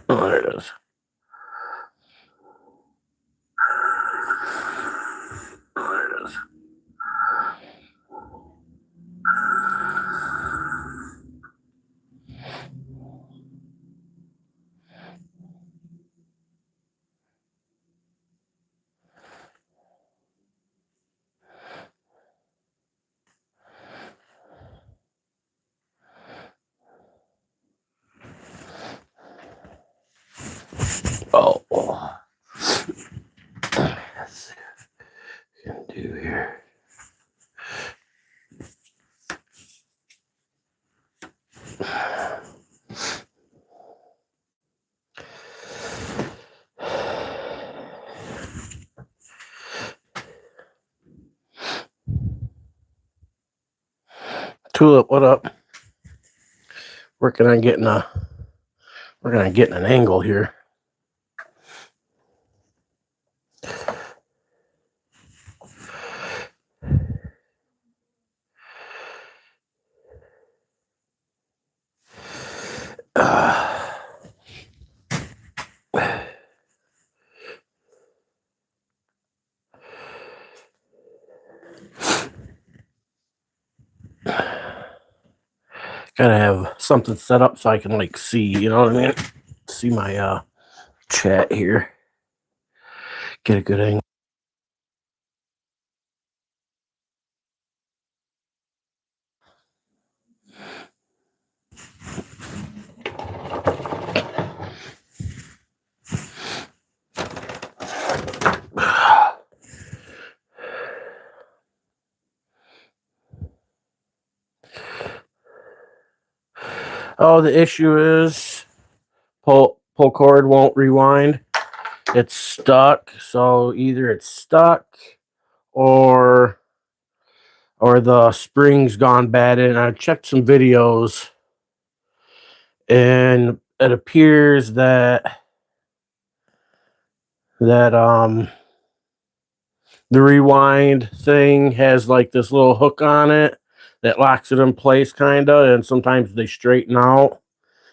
Oh, there it is. Oh, there it is. Oh, let's see what we can do here. Tulip, what up? Working on getting an angle here. Gotta have something set up so I can like see, you know what I mean? See my chat here. Get a good angle. Oh, the issue is pull cord won't rewind. It's stuck. So either it's stuck or the spring's gone bad. And I checked some videos and it appears that the rewind thing has like this little hook on it that locks it in place kind of, and sometimes they straighten out.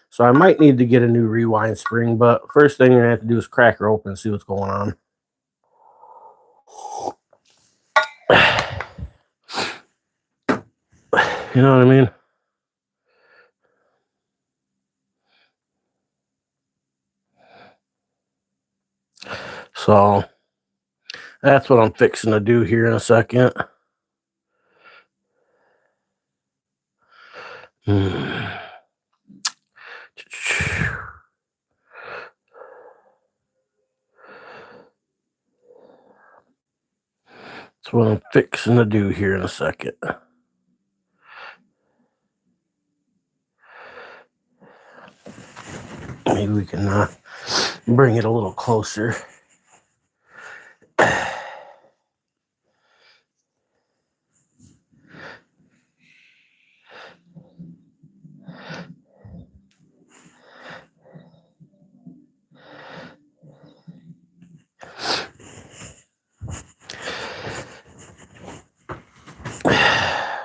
So I might need to get a new rewind spring, but first thing I have to do is crack her open and see what's going on. You know what I mean? So that's what I'm fixing to do here in a second. That's what I'm fixing to do here in a second. Maybe we can bring it a little closer.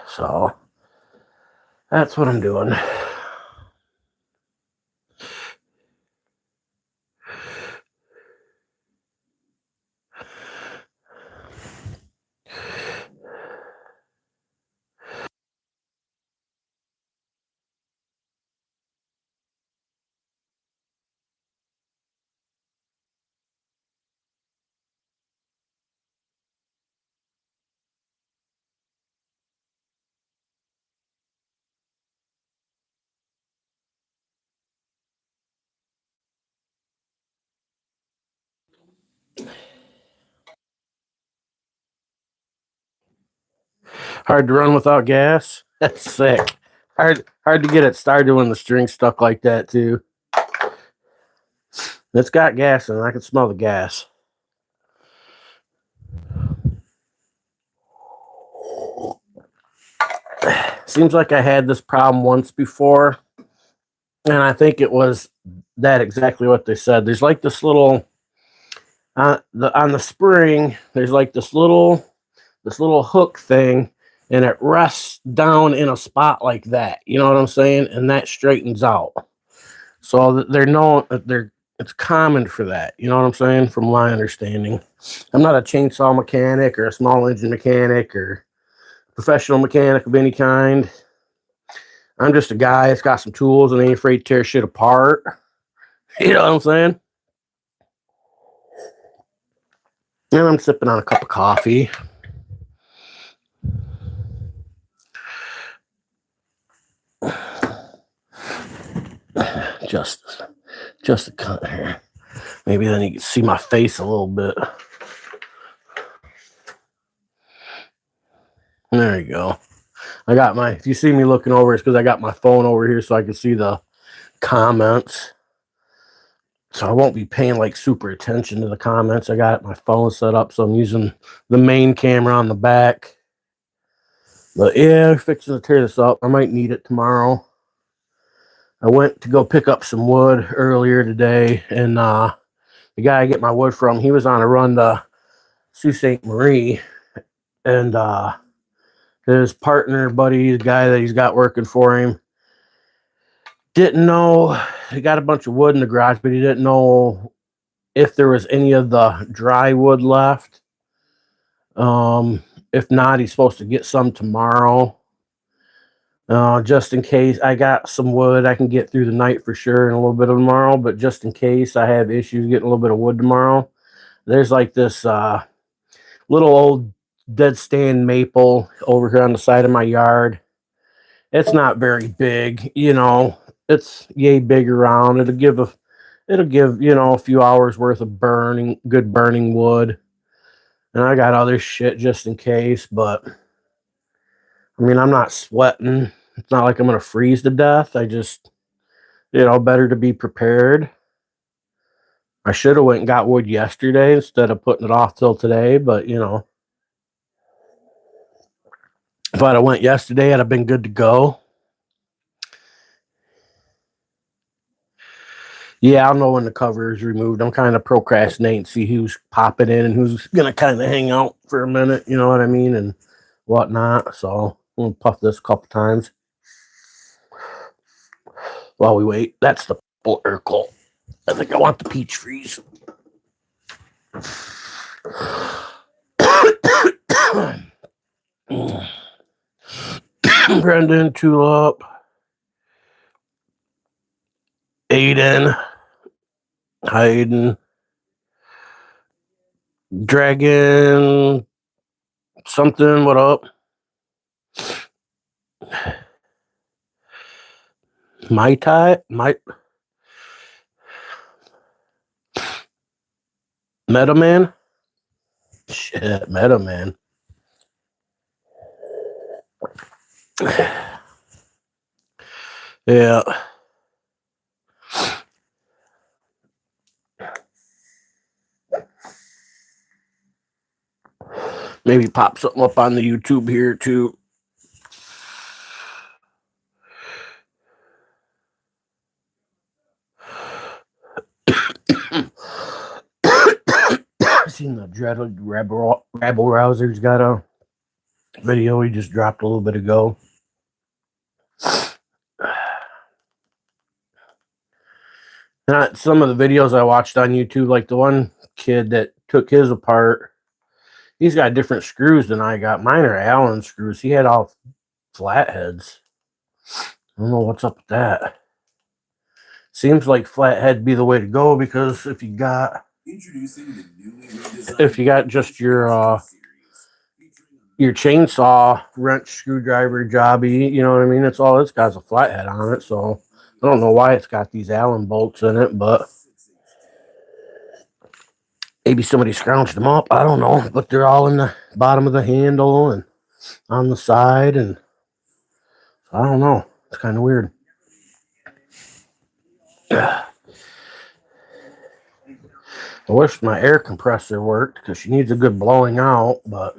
So that's what I'm doing. Hard to run without gas. That's sick. Hard to get it started when the string's stuck like that too. It's got gas in it. I can smell the gas. Seems like I had this problem once before, and I think it was that exactly what they said. There's like this little on the spring. There's like this little hook thing, and it rests down in a spot like that. You know what I'm saying? And that straightens out. So it's common for that. You know what I'm saying? From my understanding, I'm not a chainsaw mechanic or a small engine mechanic or professional mechanic of any kind. I'm just a guy that's got some tools and ain't afraid to tear shit apart. You know what I'm saying? And I'm sipping on a cup of coffee. Just a cut here. Maybe then you can see my face a little bit. There you go. If you see me looking over, it's because I got my phone over here so I can see the comments. So I won't be paying like super attention to the comments. I got my phone set up, so I'm using the main camera on the back. But yeah, I'm fixing to tear this up. I might need it tomorrow. I went to go pick up some wood earlier today, and the guy I get my wood from, he was on a run to Sault Ste. Marie, and his partner, buddy, the guy that he's got working for him, didn't know. He got a bunch of wood in the garage, but he didn't know if there was any of the dry wood left. If not, he's supposed to get some tomorrow. Just in case. I got some wood I can get through the night for sure and a little bit of tomorrow, but just in case I have issues getting a little bit of wood tomorrow, there's like this little old dead stand maple over here on the side of my yard. It's not very big, it's yay big around. It'll give a few hours worth of good burning wood. And I got other shit just in case, but I mean, I'm not sweating. It's not like I'm going to freeze to death. I just, better to be prepared. I should have went and got wood yesterday instead of putting it off till today, but if I'd have went yesterday, I'd have been good to go. Yeah, I'll know when the cover is removed. I'm kind of procrastinating to see who's popping in and who's going to kind of hang out for a minute, you know what I mean, and whatnot. So I'm going to puff this a couple times while we wait. That's the Urkel. I think I want the peach freeze. Brendan, Tulip, Aiden, Hayden, Dragon, something, what up? Metaman? Shit, Metaman. Yeah. Maybe pop something up on the YouTube here too. I seen the dreaded Rabble Rouser's got a video he just dropped a little bit ago. Not some of the videos I watched on YouTube, like the one kid that took his apart, he's got different screws than I got. Mine are Allen screws. He had all flatheads. I don't know what's up with that. Seems like flathead be the way to go, because if you got just your chainsaw, wrench, screwdriver, jobby, you know what I mean? It's all it's got is a flathead on it. So I don't know why it's got these Allen bolts in it, but maybe somebody scrounged them up. I don't know, but they're all in the bottom of the handle and on the side, and I don't know. It's kind of weird. I wish my air compressor worked, because she needs a good blowing out, but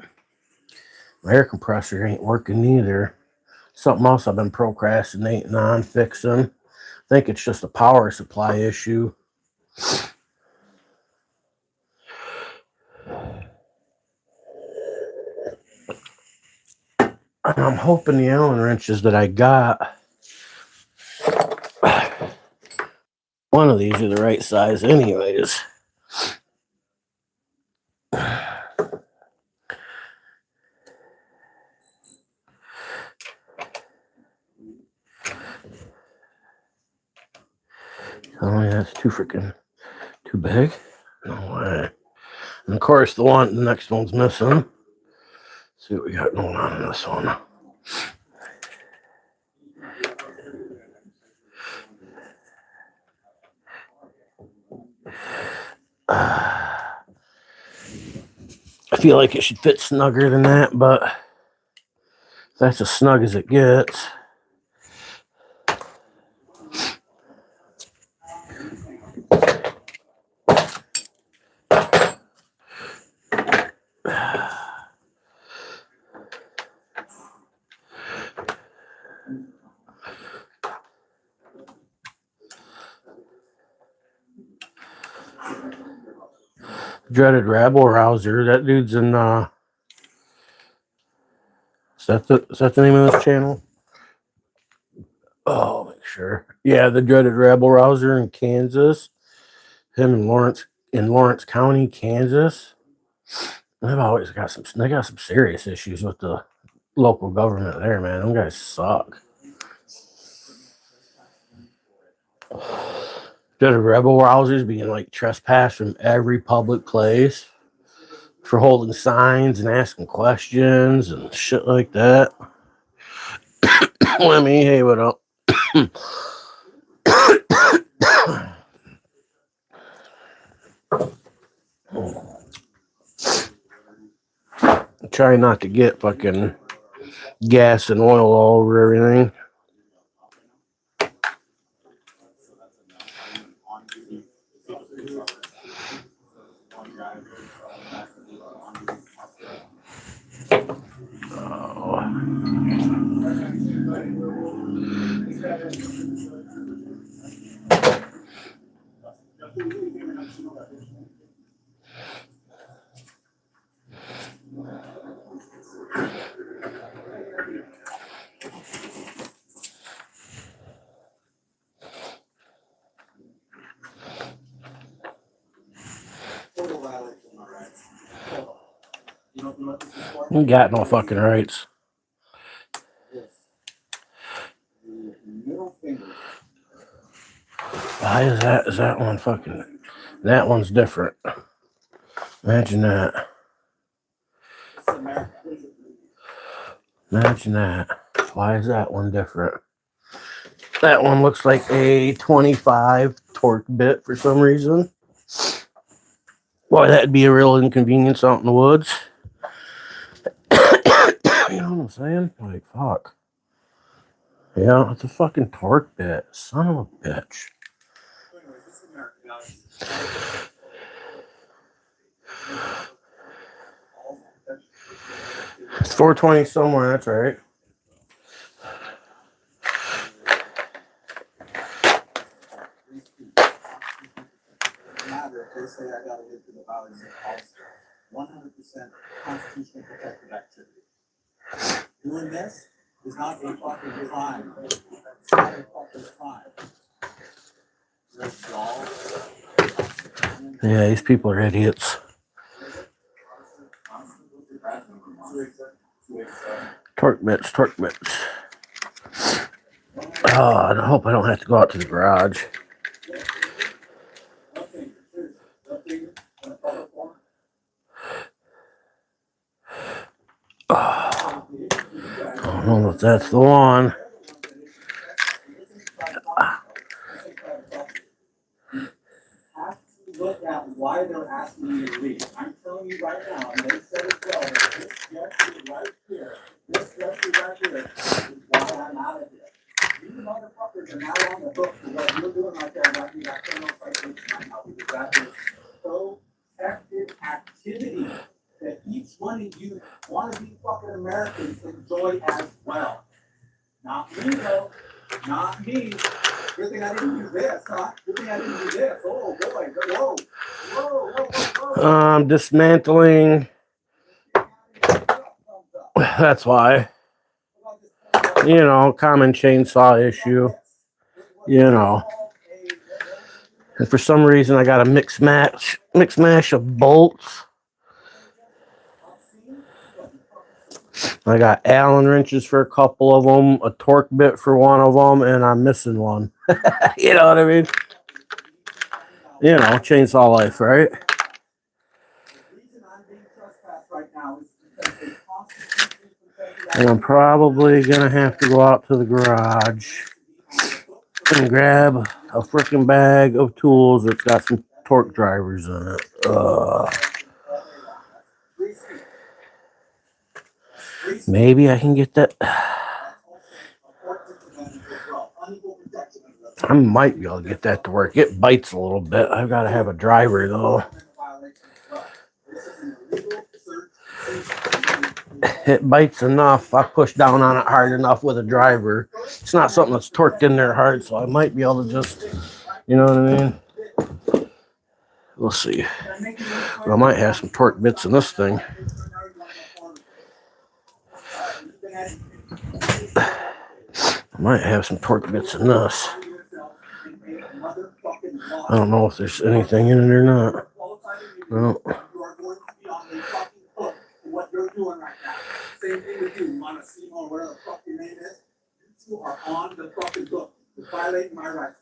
my air compressor ain't working either. Something else I've been procrastinating on fixing. I think it's just a power supply issue. I'm hoping the Allen wrenches that I got One of these are the right size anyways. Oh, yeah, that's too big. No way. And of course, the next one's missing. Let's see what we got going on in this one. I feel like it should fit snugger than that, but that's as snug as it gets. Dreaded Rabble Rouser. That dude's in is that the name of this channel? Oh, make sure. Yeah, the Dreaded Rabble Rouser in Kansas. Him in Lawrence County, Kansas. They've always got some serious issues with the local government there, man. Them guys suck. Dreaded Rebel Rousers being like trespassed from every public place for holding signs and asking questions and shit like that. Lemmy, hey, what up? Try not to get fucking gas and oil all over everything. You got no fucking rights. Why is that? Is that one fucking? That one's different. Imagine that. Imagine that. Why is that one different? That one looks like a 25 torque bit for some reason. Boy, that'd be a real inconvenience out in the woods. You know what I'm saying? Like, fuck. Yeah, it's a fucking torque bit. Son of a bitch. It's 420 somewhere, that's right. They say I gotta live to the values of Ulster. 100% constitutionally protected activity. Doing this is not a fucking crime. It's not a fucking crime. Yeah, these people are idiots. Torque bits. Oh, I hope I don't have to go out to the garage. I don't know if that's the one. Look at why they're asking me to leave. I'm telling you right now, and they said it well, this gesture right here is why I'm out of here. You motherfuckers are now on the hook for what you're doing right there, right? You got criminal citations right now because that is protected activity that each one of you want to be fucking Americans enjoy as well. Not me, though. Not me. Good thing I didn't do this, huh? Good thing I didn't do this. Oh, boy. Whoa. I'm dismantling. That's why. You know, common chainsaw issue. You know. And for some reason, I got a mix mash of bolts. I got Allen wrenches for a couple of them, a torque bit for one of them, and I'm missing one. You know what I mean? You know, chainsaw life, right? And I'm probably going to have to go out to the garage and grab a freaking bag of tools that's got some torque drivers in it. Maybe I can get that. I might be able to get that to work. It bites a little bit. I've got to have a driver, though. It bites enough. I push down on it hard enough with a driver. It's not something that's torqued in there hard, so I might be able to just, you know what I mean? We'll see. But I might have some torque bits in this thing. I might have some torque bits in this. I don't know if there's anything in it or not. No. What you're doing right now. Same thing with you, Montesino, or whatever the fuck your name is. You are on the fucking book. You're violating my rights.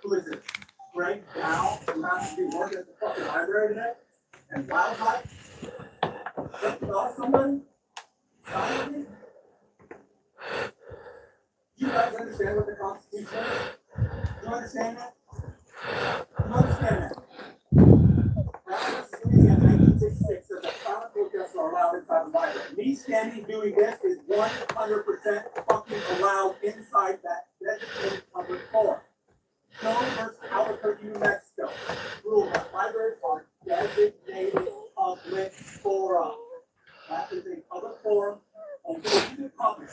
Who is it? Greg Dow, who happens to be working at the fucking library today? And Wildlife? Just about somebody? Somebody? You guys understand what the Constitution is? You understand that? You understand that? Me standing doing this is 100% fucking allowed inside that designated public forum. Stone versus Albuquerque, New Mexico. Rule that libraries are designated public forum. That is a public forum open to the public.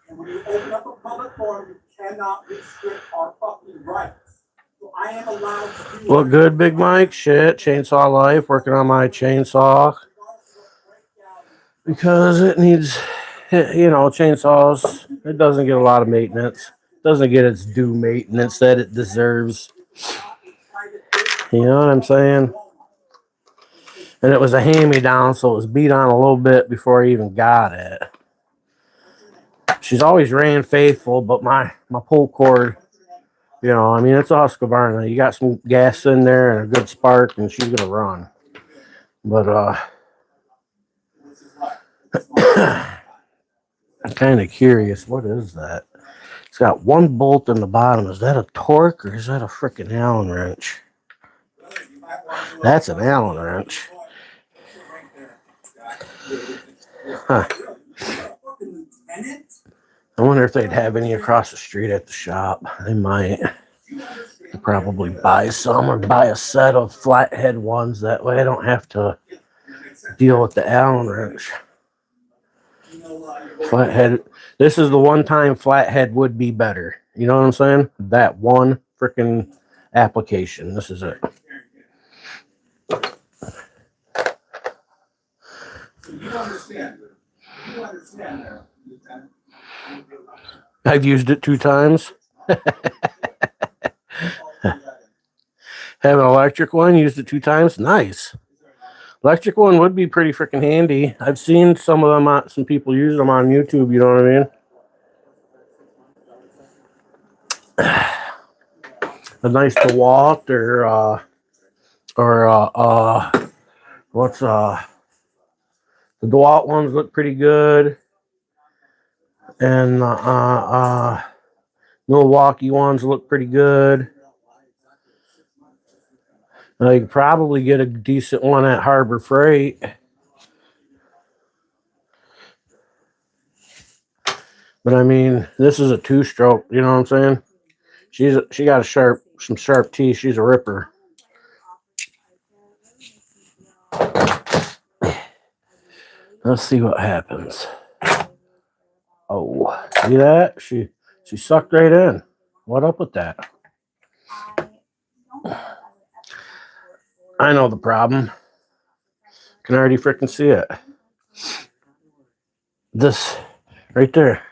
And when you open up a public forum, you cannot restrict our fucking rights. So I am allowed to do. Well, good, Big Mike. Shit, chainsaw life. Working on my chainsaw. Because it needs, you know, chainsaws, it doesn't get a lot of maintenance. It doesn't get its due maintenance that it deserves. You know what I'm saying? And it was a hand-me-down, so it was beat on a little bit before I even got it. She's always ran faithful, but my pull cord, you know, I mean, it's a Husqvarna. You got some gas in there and a good spark, and she's going to run. But, I'm kind of curious. What is that? It's got one bolt in the bottom. Is that a torque or is that a freaking Allen wrench? That's an Allen wrench. Huh. I wonder if they'd have any across the street at the shop. They might. I'd probably buy some or buy a set of flathead ones. That way I don't have to deal with the Allen wrench. Flathead. This is the one time flathead would be better. You know what I'm saying? That one freaking application. This is it. You understand that. I've used it 2 times. Have an electric one, used it 2 times. Nice. Electric one would be pretty freaking handy. I've seen some of them, some people use them on YouTube, you know what I mean? A nice DeWalt what's the DeWalt ones look pretty good. And Milwaukee ones look pretty good. You could probably get a decent one at Harbor Freight. But I mean, this is a 2-stroke, you know what I'm saying? She got some sharp teeth. She's a ripper. Let's see what happens. Oh, see that? She sucked right in. What up with that? I know the problem. Can already freaking see it. This right there.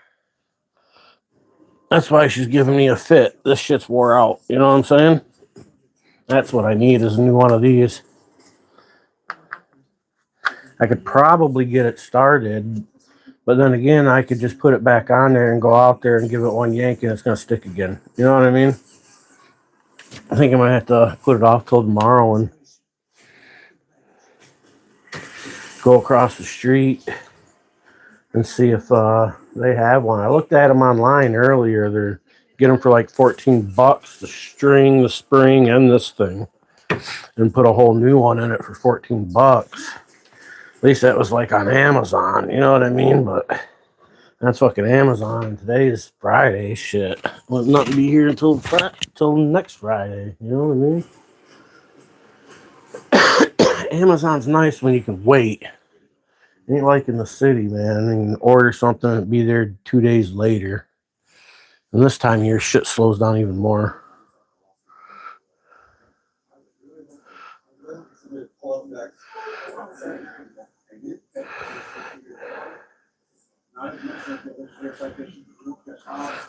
That's why she's giving me a fit. This shit's wore out. You know what I'm saying? That's what I need, is a new one of these. I could probably get it started, but then again, I could just put it back on there and go out there and give it one yank and it's going to stick again. You know what I mean? I think I might have to put it off till tomorrow and go across the street and see if they have one. I looked at them online earlier. They're get them for like $14. The string, the spring, and this thing, and put a whole new one in it for $14. At least that was like on Amazon. You know what I mean? But that's fucking Amazon, and today is Friday. Shit, will nothing be here until next Friday. You know what I mean? Amazon's nice when you can wait. Ain't like in the city, man. You can order something and be there 2 days later. And this time of year, shit slows down even more.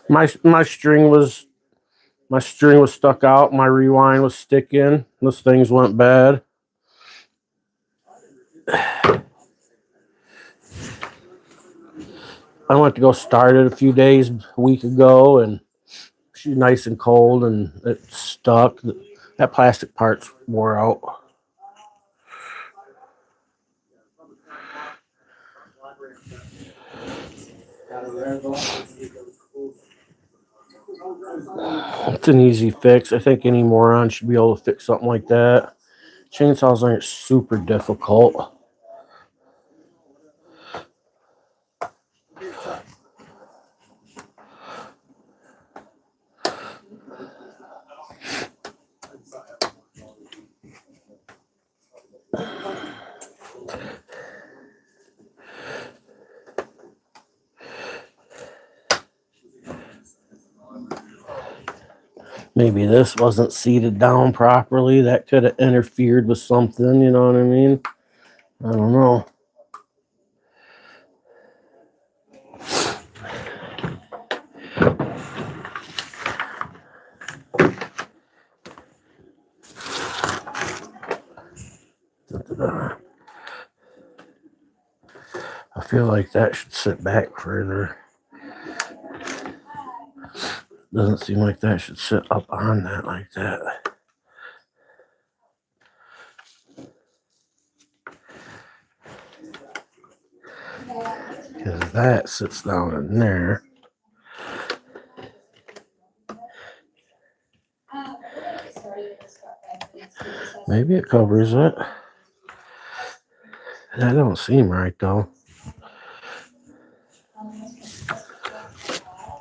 My string was stuck out. My rewind was sticking. Those things went bad. I went to go start it a week ago, and she's nice and cold, and it stuck. That plastic part's wore out. It's an easy fix. I think any moron should be able to fix something like that. Chainsaws aren't super difficult. Maybe this wasn't seated down properly. That could have interfered with something, you know what I mean? I don't know. I feel like that should sit back further. Doesn't seem like that should sit up on that like that. Because that sits down in there. Maybe it covers it. That don't seem right though.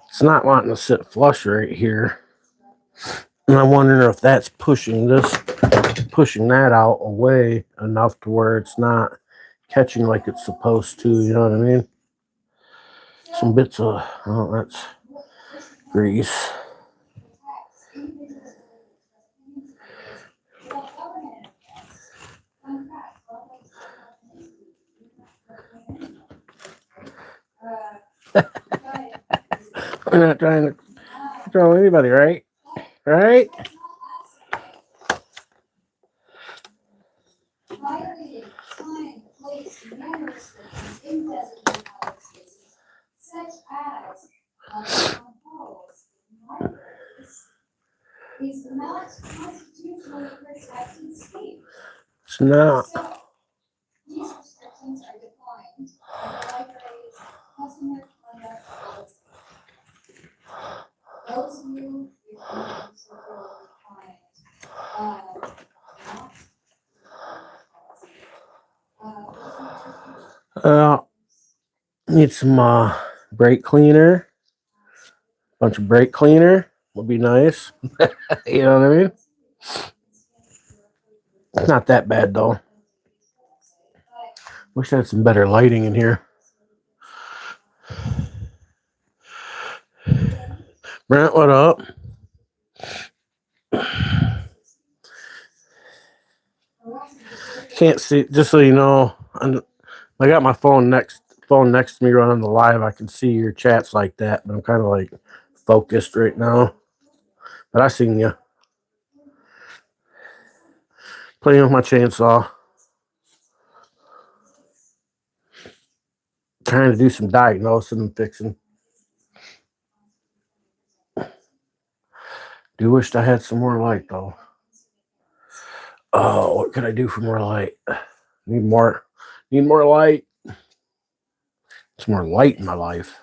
It's not wanting to sit flush right here. And I'm wondering if that's pushing that out away enough to where it's not catching like it's supposed to, you know what I mean? Some bits of, oh, that's grease. We're not trying to control anybody, right? Right? It's not. These restrictions are defined by the library's customer conduct policy. Those new requirements are defined need some brake cleaner. Bunch of brake cleaner would be nice. You know what I mean? It's not that bad though. Wish I had some better lighting in here. Brent, what up? Can't see, just so you know, I got my phone next to me running the live. I can see your chats like that, but I'm kind of like focused right now. But I seen you. Playing with my chainsaw. Trying to do some diagnosing and fixing. Do wish I had some more light though. Oh, what could I do for more light? Need more light. It's more light in my life.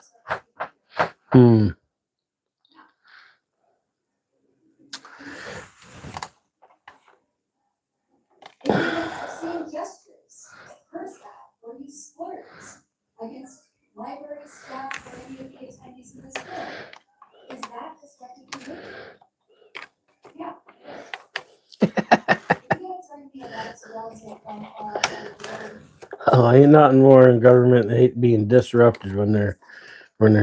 Library staff or any of the attendees in this room. Is that disruptive to you? Yeah. Oh, ain't nothing more in government than hate being disrupted when they're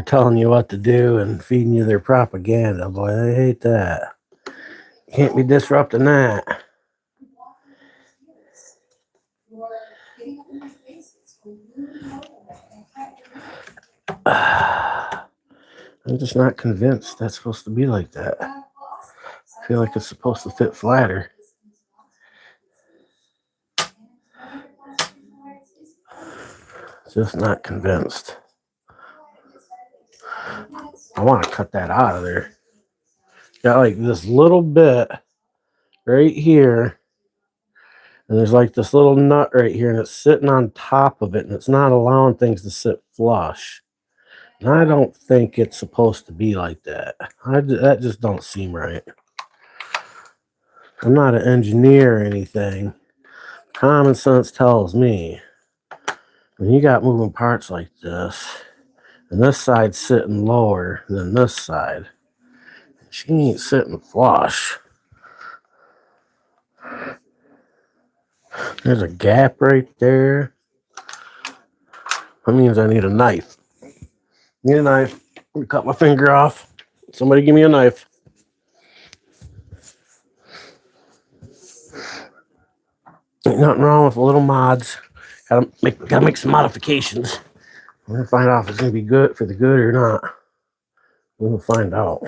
telling you what to do and feeding you their propaganda. Boy, I hate that. Can't be disrupting that. I'm just not convinced that's supposed to be like that. I feel like it's supposed to fit flatter. Just not convinced. I want to cut that out of there. Got like this little bit right here. And there's like this little nut right here, and it's sitting on top of it, and it's not allowing things to sit flush. And I don't think it's supposed to be like that. That just don't seem right. I'm not an engineer or anything. Common sense tells me when you got moving parts like this, and this side's sitting lower than this side, she ain't sitting flush. There's a gap right there. That means I need a knife. Need a knife. I'm gonna cut my finger off. Somebody give me a knife. Ain't nothing wrong with little mods. Gotta make some modifications. We're gonna find out if it's gonna be good for the good or not. We'll find out.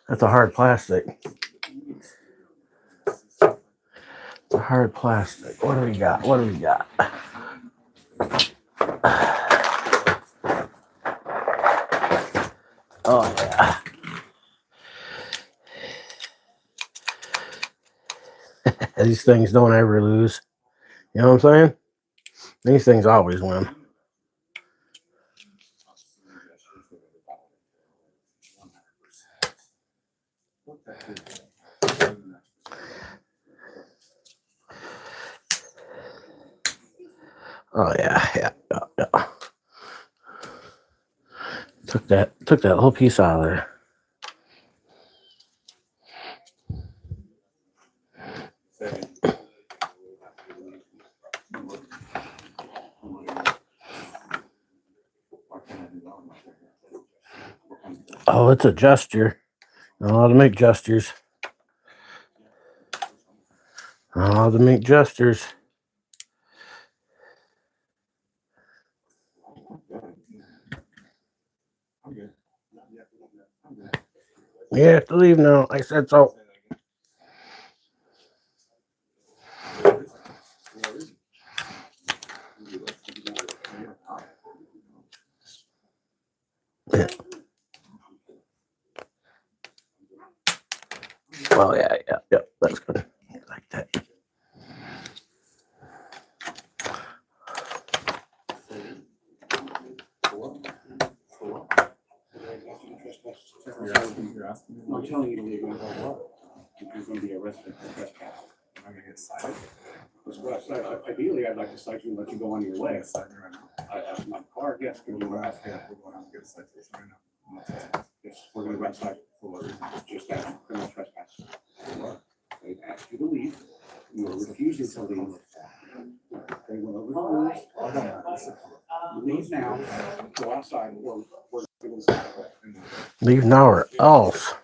That's a hard plastic. It's a hard plastic. What do we got? What do we got? Oh yeah. These things don't ever lose. You know what I'm saying? These things always win. Oh yeah. Took that whole piece out of there. Oh, it's a gesture. I know how to make gestures. I know how to make gestures. You have to leave now. I said so. Yeah. Oh yeah. That's good. Like that. I'm telling you to leave. You're going to be arrested for trespass. I'm going to get cited. Ideally, I'd like to cite you and let you go on your way. My car, yes. Can you ask if we're going to get a citation right now? Yes, we're going to get cited for just that criminal trespass. They've asked you to leave. You are refusing to leave. They went over the rules. Leave now. Go outside. Leave now or else.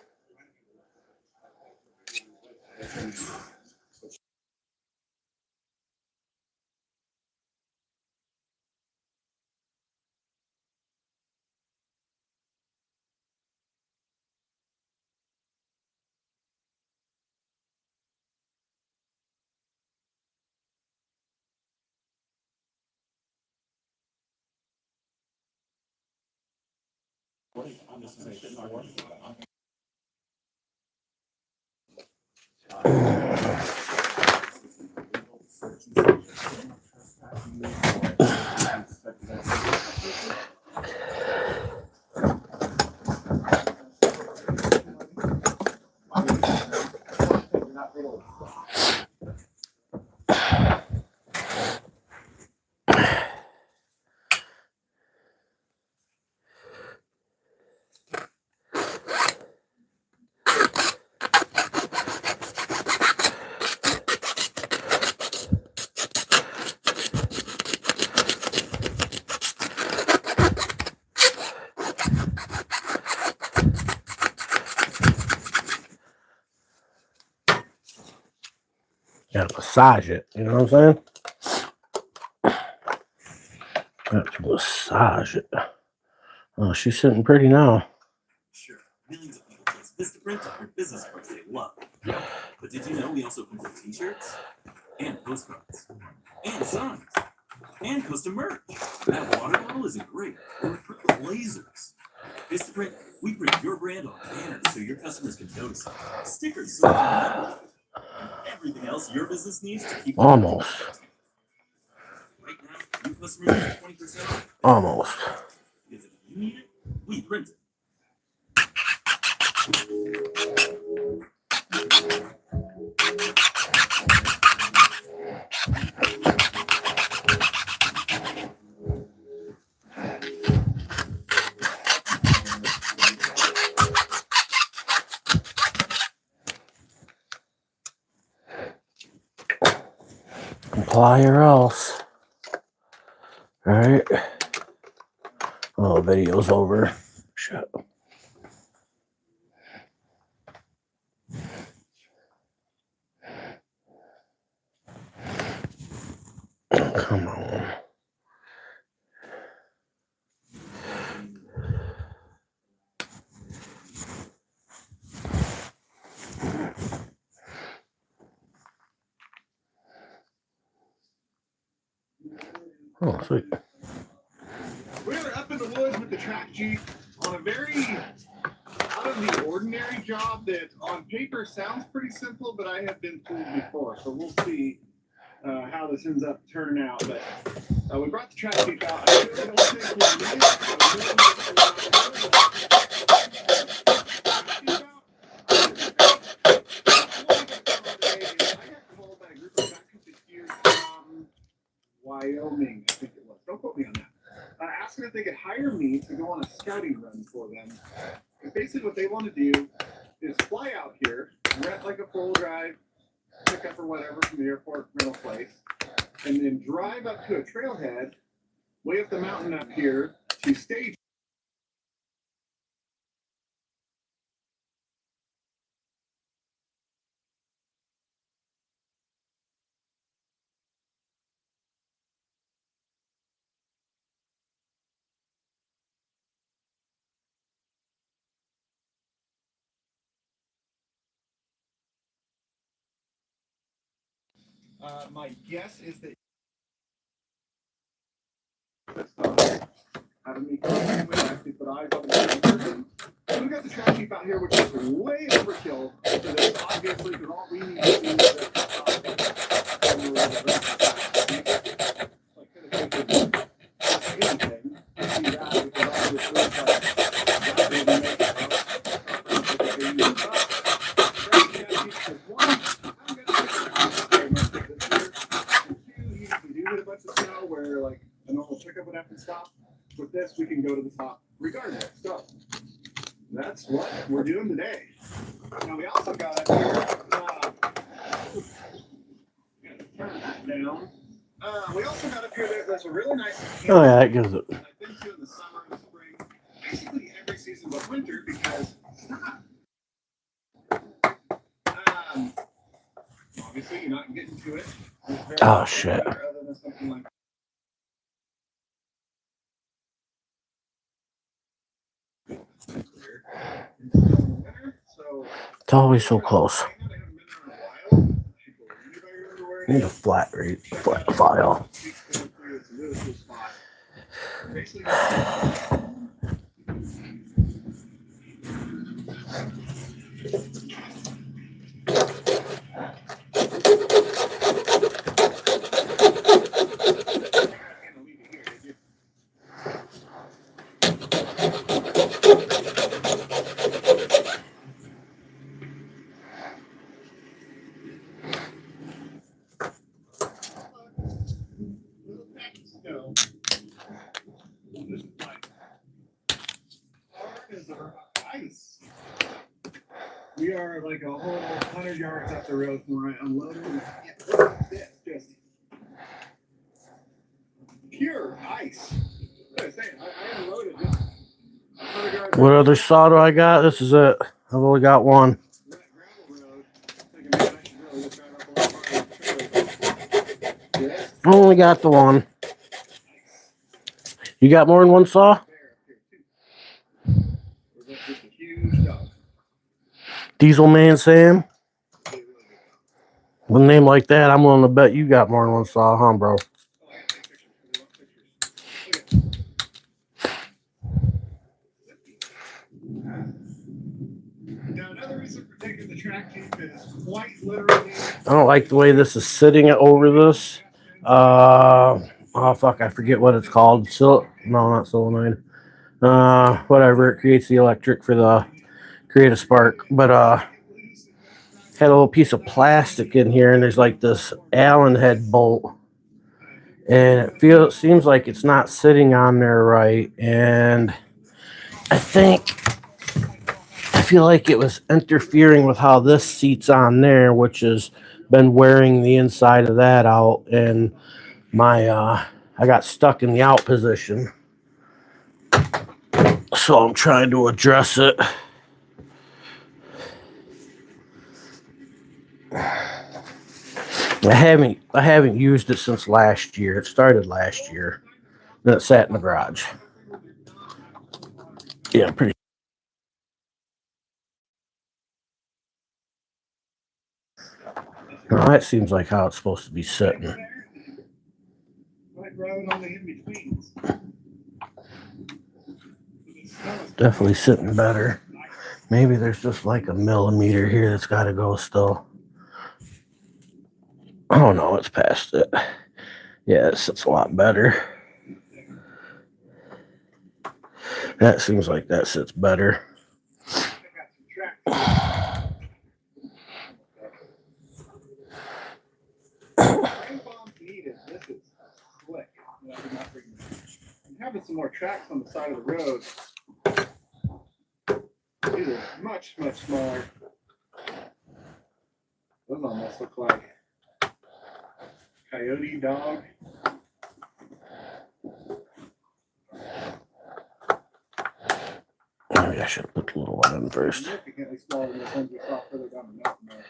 Gotta massage it, you know what I'm saying? Got to massage it. Oh, she's sitting pretty now. Sure, millions of people choose Vistaprint for business cards they love. But did you know we also print t-shirts and postcards and signs and custom merch? That water bottle isn't great. We're print with lasers. Vistaprint, we print your brand on banners so your customers can notice it. Stickers so they can remember it. And everything else your business needs to keep Almost. Right now, new customers get 20% off. Almost. Because if you need it, we print it. Comply or else. Alright. Oh, video's over. Shit. Come on. Oh, sweet. We're up in the woods with the track Jeep on a very out of the ordinary job that on paper sounds pretty simple, but I have been fooled before. So we'll see how this ends up turning out. But we brought the track Jeep out. I feel like it'll take me a minute. Wyoming, I think it was. Don't quote me on that. Asking if they could hire me to go on a scouting run for them. And basically what they want to do is fly out here, rent like a full drive, pickup or whatever from the airport rental place, and then drive up to a trailhead way up the mountain up here to stage. My guess is that having me come in with actually put eyes on the person. So we got the track Jeep out here, which is way overkill for this. Obviously, because all we need to do is where like a normal pickup would have to stop. With this, we can go to the top regardless. So that's what we're doing today. Now we also got up here. Turn that down. We also got up here. There's a really nice. Oh yeah, that gives it. I've been to in the summer and the spring, basically every season but winter because it's not. Obviously, you're not getting to it. Oh shit. Other than something like It's always so close. Need a flat rate file. We are like a whole 100 yards up the road from where I unloaded. Just pure ice. I was saying, I unloaded just 100 yards. What other saw do I got? This is it. I've only got one. Gravel road. Thinking, man, I should really drive up a lot farther of the trailer, but this I only got the one. You got more than one saw? bear up here too. We're just a huge dog. Diesel Man Sam? They really do. With a name like that, I'm willing to bet you got more than one saw, huh, bro? Oh, I gotta take pictures. We want pictures. Look at now, another reason for taking the track Jeep is quite literally. I don't like the way this is sitting over this. Oh fuck, I forget what it's called. No, not solenoid. Whatever. It creates the electric for the create a spark. But had a little piece of plastic in here, and there's like this Allen head bolt, and it seems like it's not sitting on there right. And I feel like it was interfering with how this seats on there, which has been wearing the inside of that out, and my I got stuck in the out position, so I'm trying to address it. I haven't used it since last year. It started last year. Then it sat in the garage. Yeah, pretty. Now that seems like how it's supposed to be sitting. Like road only in betweens. Definitely sitting better. Maybe there's just like a millimeter here that's got to go still. Oh no, it's past it. Yeah, it sits a lot better. That seems like that sits better. This is slick. I'm having some more tracks on the side of the road. These are much, much smaller. Those almost look like coyote dog. Maybe I should have put the little one in first. Significantly smaller than the ones we saw further down the mountain there.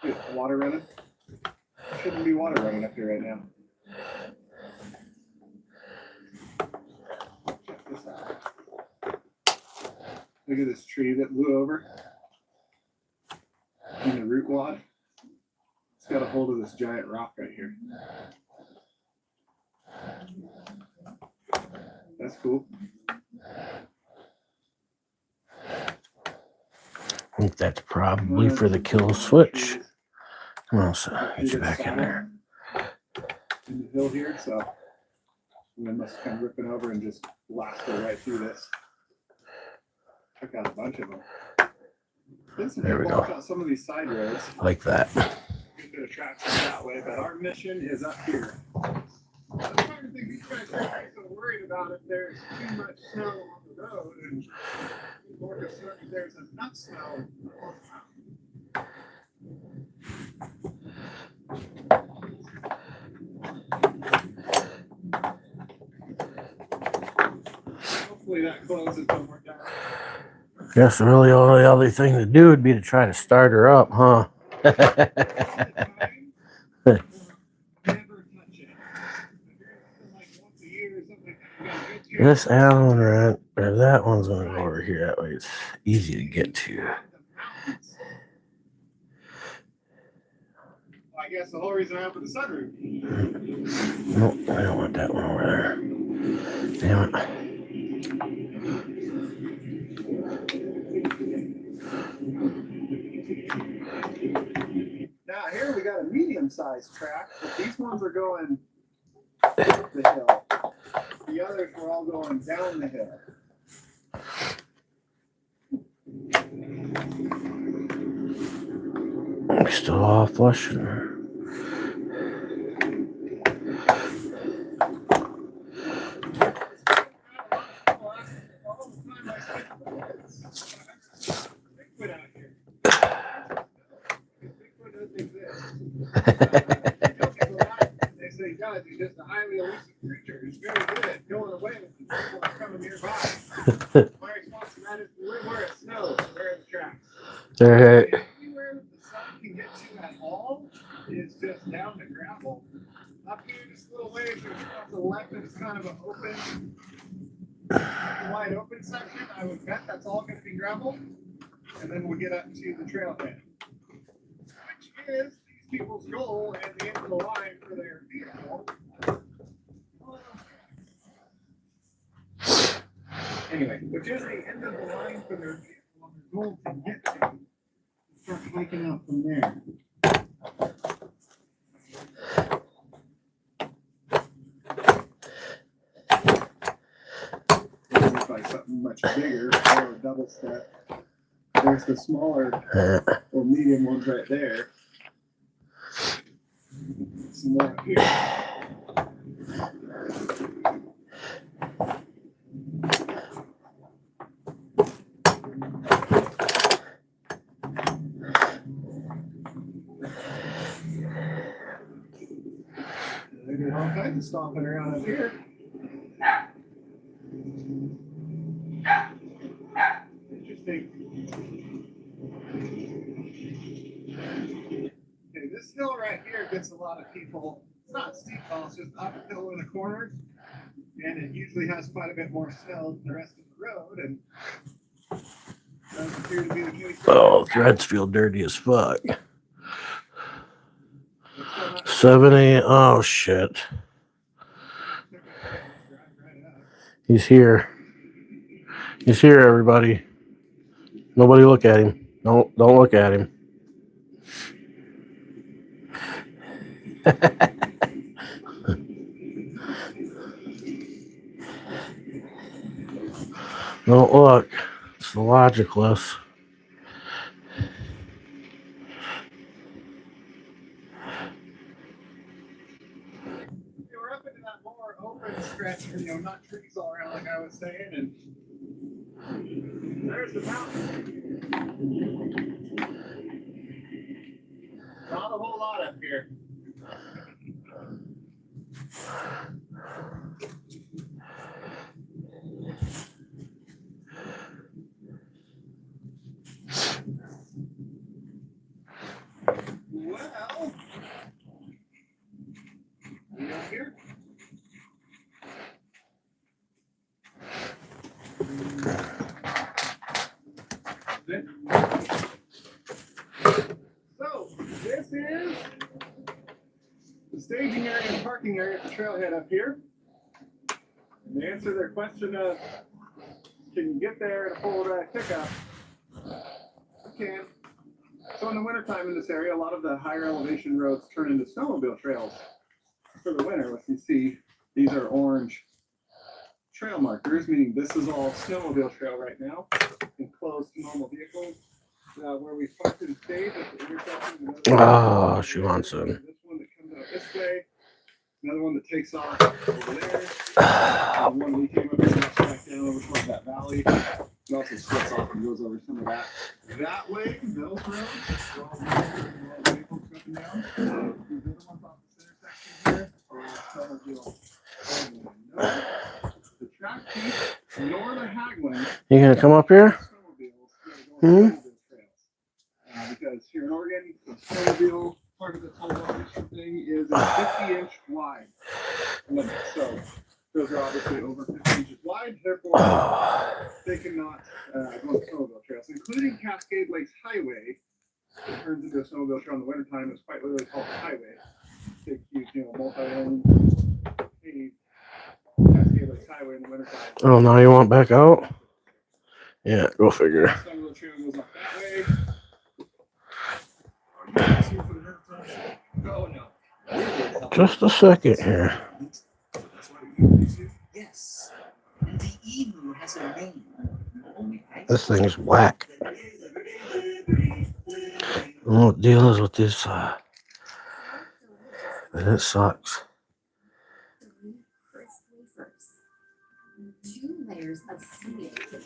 Dude, the water running? Shouldn't be water running up here right now. Check this out. Look at this tree that blew over. In the root wad. It's got a hold of this giant rock right here. That's cool. I think that's probably for the kill switch. Come on, so get you back in there. In the hill here, so I must come ripping over and just blasted right through this. Took out a bunch of them. There we go. Out some of these side roads. Like that. Get the tracks that way, but our mission is up here. I'm trying to think these guys are so worried about if there's too much snow on the road and more concerned if there's enough snow on the mountain. Hopefully that closes when we're done. Guess really the only other thing to do would be to try to start her up, huh? Never touch it. Like once a year or something. This Allen wrench, or that one's going to go over here. That way it's easy to get to. I guess the whole reason I opened the sunroof. Nope, I don't want that one over there. Damn it. Now here we got a medium-sized track, but these ones are going up the hill. The others were all going down the hill. I'm still all flushing. They say, God, he's just a highly elusive creature. He's very good at going away when people are coming nearby. My response to that is to live where it snows, where it tracks. Right. Anywhere that the sun can get to at all is just down to gravel. Up here, just a little ways, there's off to the left, it's kind of an open, wide open section. I would bet that's all going to be gravel. And then we'll get up to the trailhead, which is these people's goal at the end of the line for their vehicle. Anyway, which is the end of the line for their vehicle on their goal to get to. Start hiking out from there. Looks like something much bigger or a double step. There's the smaller or medium ones right there. Some more up here. They're doing all kinds of stomping around up here. Interesting. Okay, this hill right here gets a lot of people. It's not steep, it's just uphill in the corner, and it usually has quite a bit more snow than the rest of the road. And doesn't appear to be the case. Oh, threads feel dirty as fuck. 7 a.m. Oh, shit. He's here. He's here, everybody. Nobody look at him. Don't look at him. Don't look. It's the logicless. We're up into that more open stretch, not trees all around like I was saying, and there's the mountain. Not a whole lot up here. Well, we up here. So, this is the staging area and parking area at the trailhead up here. And to answer their question of, can you get there in a full-wheel pickup? You can. So in the wintertime in this area, a lot of the higher elevation roads turn into snowmobile trails for the winter. What you see, these are orange trail markers, meaning this is all snowmobile trail right now, enclosed to normal vehicles. Where we parked and stayed at the intersection. Oh, she wants him. This one that comes out this way, another one that takes off over there. The one we came up and back down over towards that valley. It also splits off and goes over some of that. That way, those roads, are all vehicles coming down. These other ones off this intersection here are snowmobile. The track piece, nor the haggling. You gonna come up here? Hmm? Because here in Oregon, the snowmobile part of this whole elevation thing is a 50-inch wide limit. So those are obviously over 50 inches wide. Therefore, they cannot go on snowmobile trails, including Cascade Lakes Highway. It turns into a snowmobile trail in the wintertime. It's quite literally called the highway. Big, huge, multi-lane paved Cascade Lakes Highway in the wintertime. Oh, now you want back out? Yeah, go figure. Snowmobile trail goes up that way. Oh, no. Just a second here. Yes. The emu has a name. This thing's whack. I don't know what the deal is with this. But it sucks. 3 crisp wafers. 2 layers of seaweed to get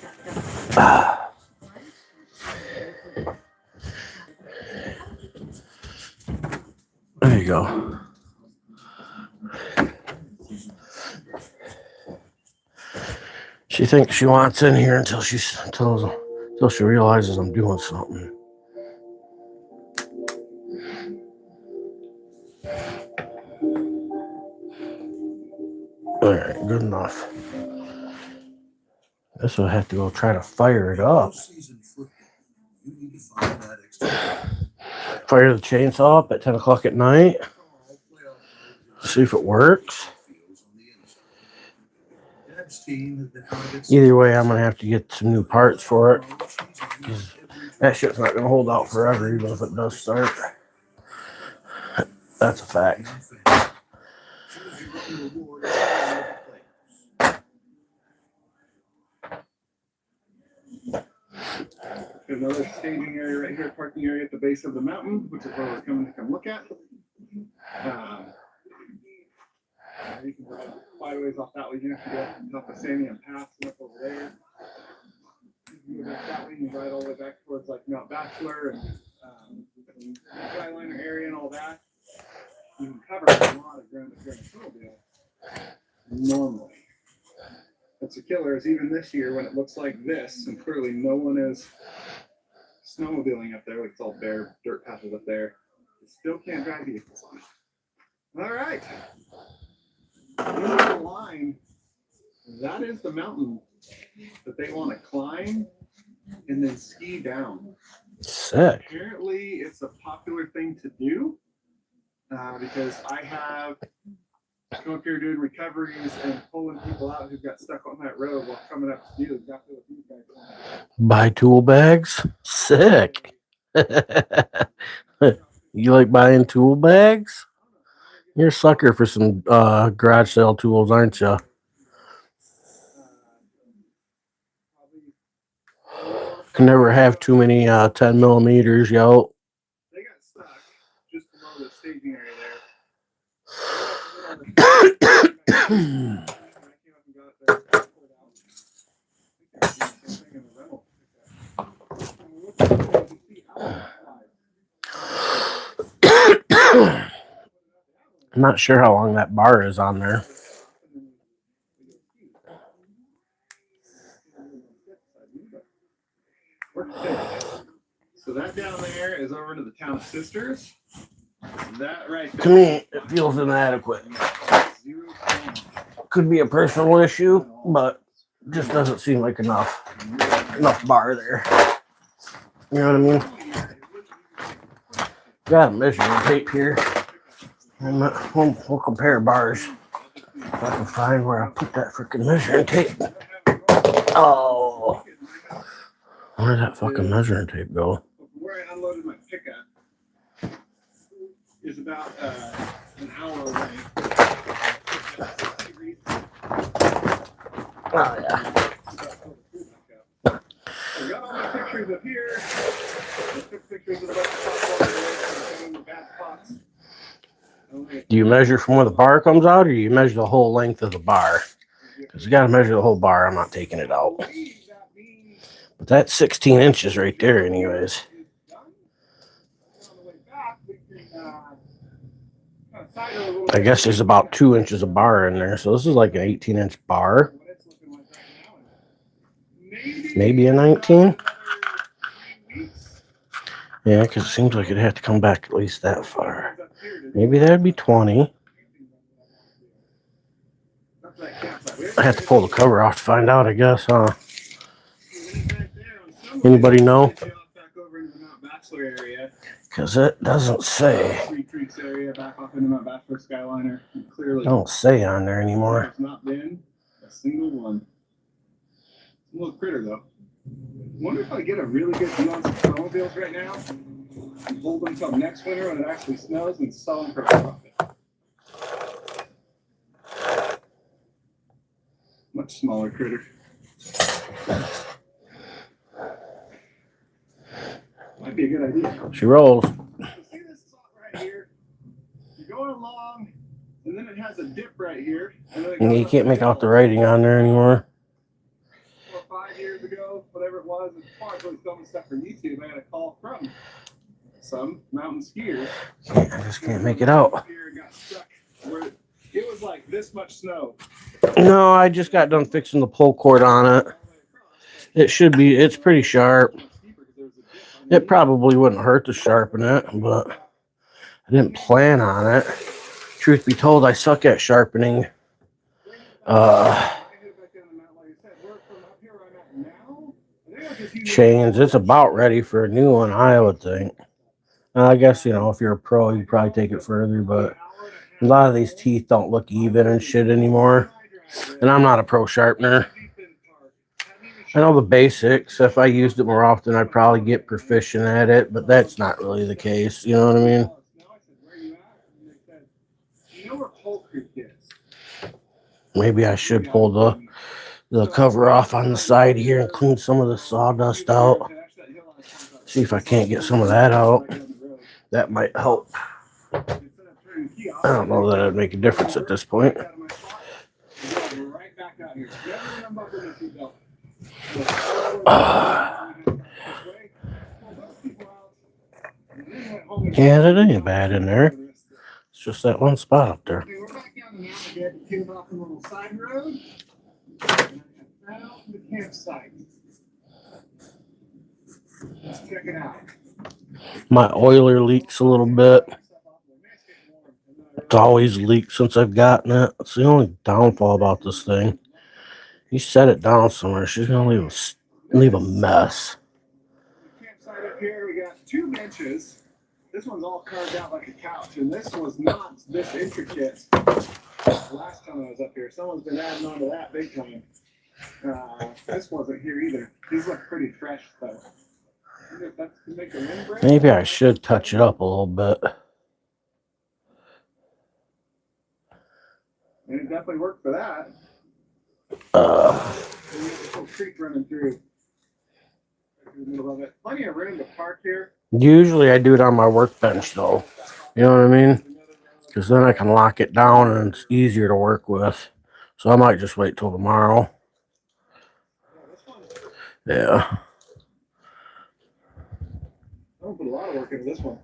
them. you go. She thinks she wants in here until she realizes I'm doing something. All right, good enough. Guess I'll have to go try to fire it up. Fire the chainsaw up at 10 o'clock at night. See if it works. Either way, I'm going to have to get some new parts for it. Because that shit's not going to hold out forever, even if it does start. That's a fact. Another staging area right here, parking area at the base of the mountain, which is where we're coming to come look at. You can ride quite a ways off that way. You have to go up the Sandian Pass and up over there. You go back that way and you ride all the way back towards like Mount Bachelor and Skyliner area and all that. You can cover a lot of ground if you're in a snowmobile. Normally. What's a killer is even this year when it looks like this, and clearly no one is snowmobiling up there, like it's all bare dirt patches up there. You still can't drive vehicles on it. All right. In the line, that is the mountain that they want to climb and then ski down. Sick. Apparently, it's a popular thing to do because I have come up here doing recoveries and pulling people out who got stuck on that road while coming up to do exactly what these guys want. Buy tool bags? Sick. You like buying tool bags? You're a sucker for some garage sale tools, aren't you? Can never have too many 10 millimeters, yo. They got stuck just below the staging area there. I'm not sure how long that bar is on there. So that down there is over to the town of Sisters. That right there. To me, it feels inadequate. Could be a personal issue, but just doesn't seem like enough bar there. You know what I mean? Got a measuring tape here. We'll compare bars. If I can find where I put that freaking measuring tape. Oh, where did that fucking measuring tape go? Where I unloaded my pickup is about an hour away. Oh yeah. I got all my pictures up here. I took pictures of the bad spots. Do you measure from where the bar comes out, or do you measure the whole length of the bar? Because you got to measure the whole bar. I'm not taking it out. But that's 16 inches right there, anyways. I guess there's about 2 inches of bar in there. So this is like an 18-inch bar. Maybe a 19? Yeah, because it seems like it'd have to come back at least that far. Maybe that'd be 20. I have to pull the cover off to find out, I guess, huh? Anybody know? Because it doesn't say. Don't say on there anymore. There's not been a single one. A little critter though. Wonder if I get a really good deal on some snowmobiles right now and hold them until next winter when it actually snows and sell them for a profit. Much smaller critter. Might be a good idea. She rolls. See this spot right here? You're going along, and then it has a dip right here. And then You can't make out the writing on there anymore. 4 or 5 years ago, whatever it was, as far as I was filming stuff for YouTube, I had a call from some mountain skiers. I just can't make it out. Here got stuck where it was like this much snow. No, I just got done fixing the pull cord on it. It should be, it's pretty sharp. It probably wouldn't hurt to sharpen it, but I didn't plan on it. Truth be told, I suck at sharpening chains. It's about ready for a new one, I would think. I guess, you know, if you're a pro, you probably take it further, but a lot of these teeth don't look even and shit anymore. And I'm not a pro sharpener. I know the basics. If I used it more often, I'd probably get proficient at it, but that's not really the case. You know what I mean? Maybe I should pull the cover off on the side here and clean some of the sawdust out. See if I can't get some of that out. That might help. I don't know that it'd make a difference at this point. Yeah, that ain't bad in there. It's just that one spot up there. We're back down the mountain again. Came off a little side road. And I found the campsite. Let's check it out. My oiler leaks a little bit. It's always leaked since I've gotten it. It's the only downfall about this thing. You set it down somewhere, she's gonna leave a mess. Campsite up here. We got 2 benches. This one's all carved out like a couch, and this was not this intricate last time I was up here. Someone's been adding on to that big time. This wasn't here either. These look pretty fresh, though. Maybe I should touch it up a little bit. And it definitely worked for that. There's a little creek running through the middle of it. Plenty of room to park here. Usually I do it on my workbench though. You know what I mean? Because then I can lock it down and it's easier to work with. So I might just wait till tomorrow. Yeah. I don't put a lot of work into this one.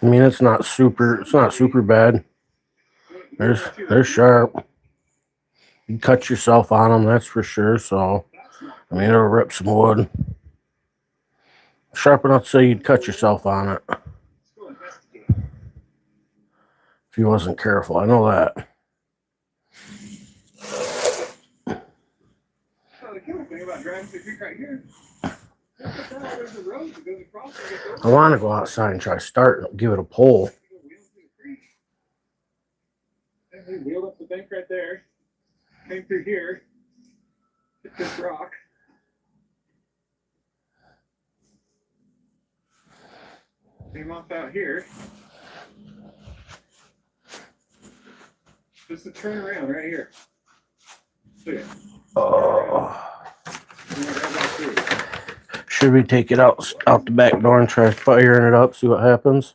I mean, it's not super bad. They're sharp. You cut yourself on them, that's for sure. So, I mean, it'll rip some wood. Sharp enough to say you'd cut yourself on it. If you wasn't careful, I know that. So the cool thing about driving through the creek right here, there's a road that goes across. I want to go outside and try to start and give it a pull. We wheeled up the bank right there, came through here, hit this rock. Came off out here. Just a turn around right here. Look at it. Oh. Should we take it out the back door and try firing it up, see what happens?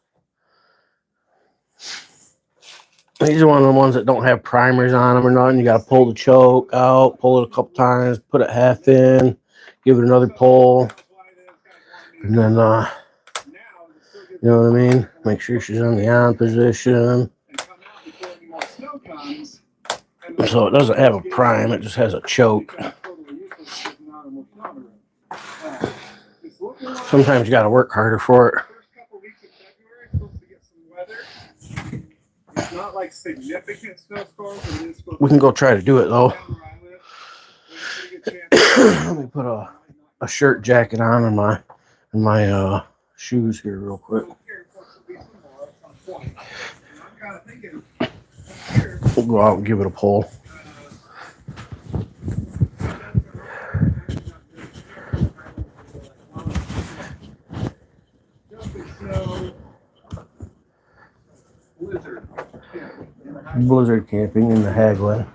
These are one of the ones that don't have primers on them or nothing. You got to pull the choke out, pull it a couple times, put it half in, give it another pull, and then, you know what I mean? Make sure she's in the on position. So it doesn't have a prime, it just has a choke. Sometimes you got to work harder for it. It's not like significant snowstorms. We can go try to do it though. Let me put a shirt jacket on and my shoes here real quick. We'll go out and give it a pull. Blizzard camping in the Haglin.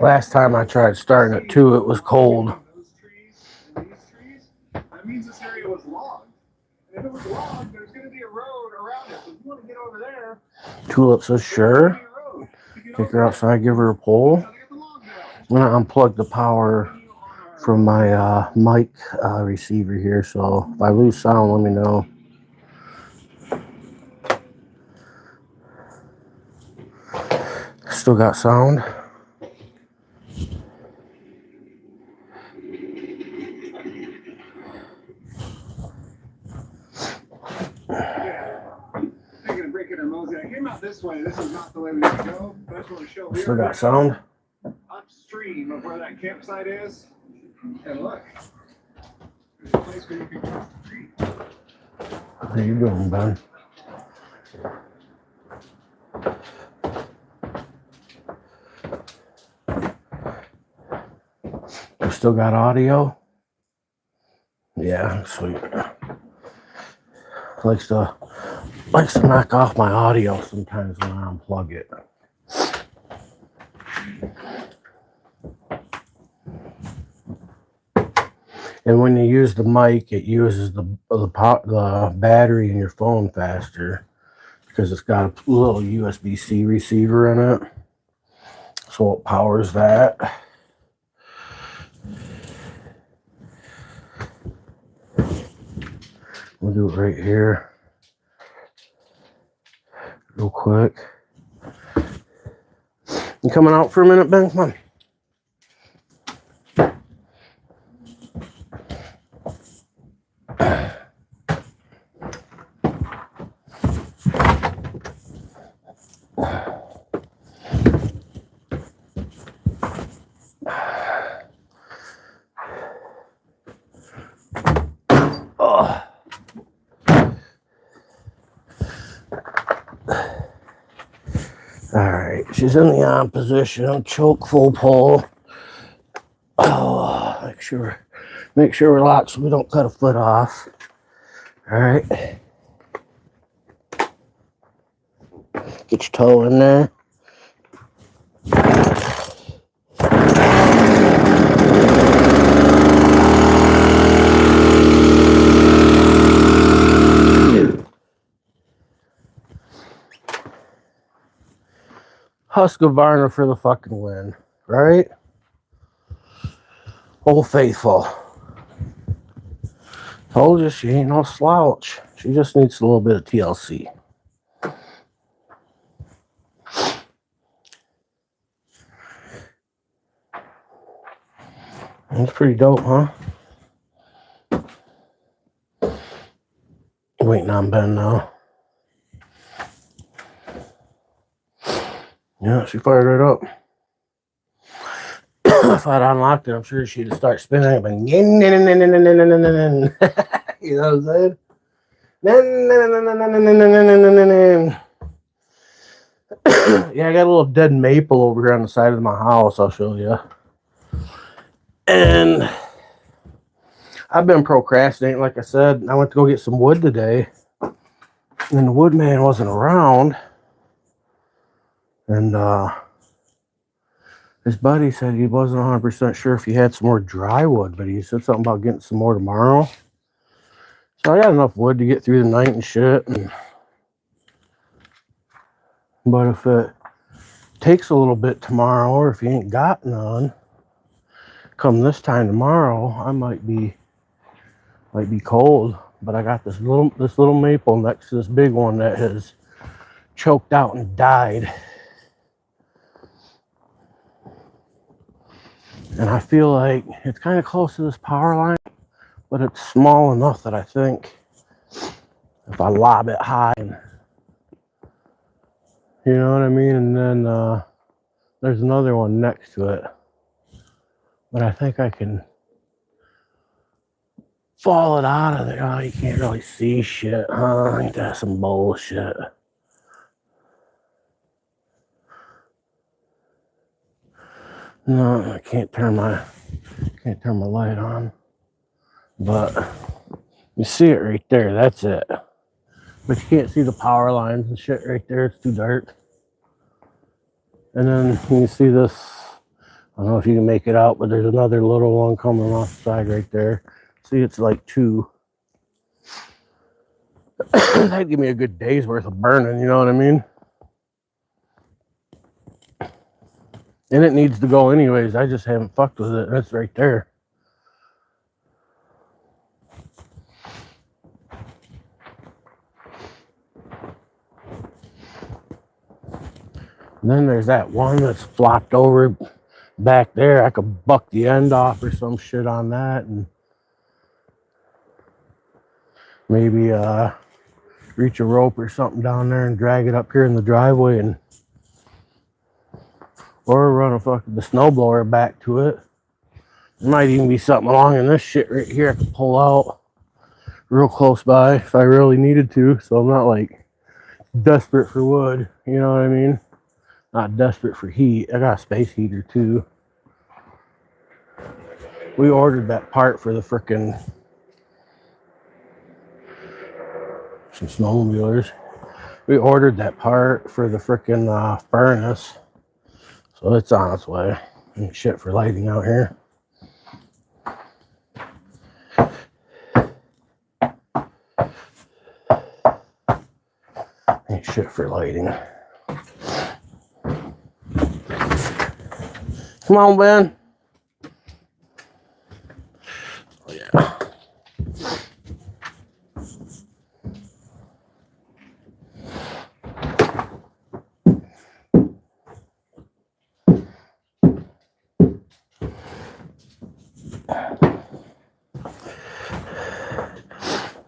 Last time I tried starting it too, it was cold. Those trees and these trees, that means this area was logged. And if it was logged, there's going to be a road around it. So if you want to get over there, Tulip says sure. Take her outside, give her a pull. I'm gonna unplug the power from my mic receiver here, so if I lose sound, let me know. Still got sound. Thinking of breaking our mosey. I came out this way. This is not the way we need to go. But I just want to show Still got sound. Upstream of where that campsite is. And look. There's a place where you can cross the street. How you doing, Ben? We still got audio? Yeah, sweet. Likes to knock off my audio sometimes when I unplug it. And when you use the mic, it uses the battery in your phone faster because it's got a little USB-C receiver in it, so it powers that. We'll do it right here, real quick. You coming out for a minute, Ben? Come on. Alright, she's in the on position, choke full pull. Oh, make sure we're locked so we don't cut a foot off. Alright. Get your toe in there. Husqvarna for the fucking win, right? Old Faithful. Told you she ain't no slouch. She just needs a little bit of TLC. That's pretty dope, huh? Waiting on Ben now. Yeah, she fired it up. If I'd unlocked it, I'm sure she'd start spinning. But you know what I'm saying? Yeah, I got a little dead maple over here on the side of my house. I'll show you. And I've been procrastinating, like I said. I went to go get some wood today, and the woodman wasn't around. And his buddy said he wasn't 100% sure if he had some more dry wood, but he said something about getting some more tomorrow. So I got enough wood to get through the night and shit. But if it takes a little bit tomorrow, or if you ain't got none, come this time tomorrow, I might be cold. But I got this little maple next to this big one that has choked out and died. And I feel like it's kind of close to this power line, but it's small enough that I think if I lob it high, you know what I mean? And then there's another one next to it. But I think I can fall it out of there. Oh, you can't really see shit, huh? Ain't that some bullshit? No, I can't turn my light on. But You see it right there. That's it. But you can't see the power lines and shit right there. It's too dark. And then you can see this. I don't know if you can make it out, but there's another little one coming off the side right there. See, it's like 2. That'd give me a good day's worth of burning, you know what I mean? And it needs to go anyways. I just haven't fucked with it. That's right there. And then there's that one that's flopped over back there. I could buck the end off or some shit on that, and maybe reach a rope or something down there and drag it up here in the driveway, and or run the snowblower back to it. There might even be something along in this shit right here I could pull out real close by if I really needed to, so I'm not like desperate for wood, you know what I mean? Not desperate for heat. I got a space heater too. We ordered that part for the frickin' some snowmobilers. We ordered that part for the frickin' furnace, so it's on its way. Ain't shit for lighting out here. Ain't shit for lighting. Come on, Ben. Oh, yeah.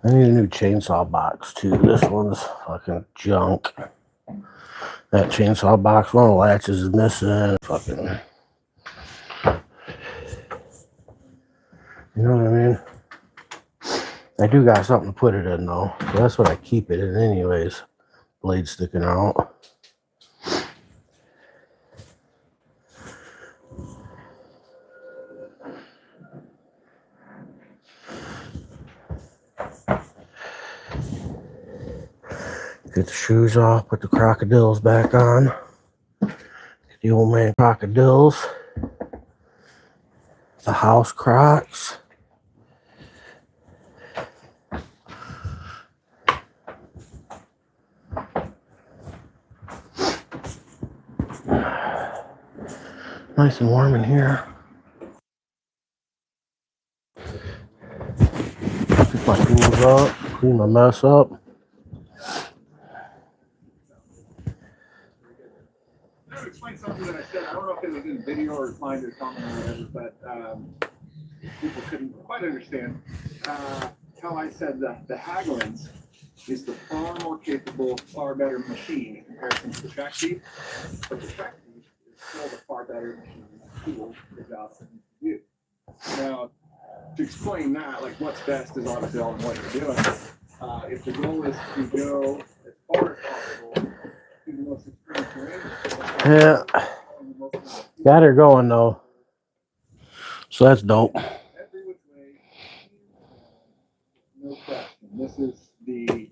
I need a new chainsaw box too. This one's fucking junk. That chainsaw box, one of the latches is missing. Fucking. You know what I mean? I do got something to put it in though. So that's what I keep it in anyways. Blade sticking out. Get the shoes off, put the crocodiles back on. Get the old man crocodiles. The house crocs. Nice and warm in here. Pick my tools up, clean my mess up. To explain something that I said, I don't know if it was in video or replying to a comment or whatever, but people couldn't quite understand how I said that the Haglins is the far more capable, far better machine in comparison to the track speed. But the track speed is still the far better machine tool for the job that you do. Now, to explain that, like what's best is obviously all in what you're doing. If the goal is to go as far as possible to the most extreme terrain, Yeah. Got her going though. So that's dope. every which way, no question. This is the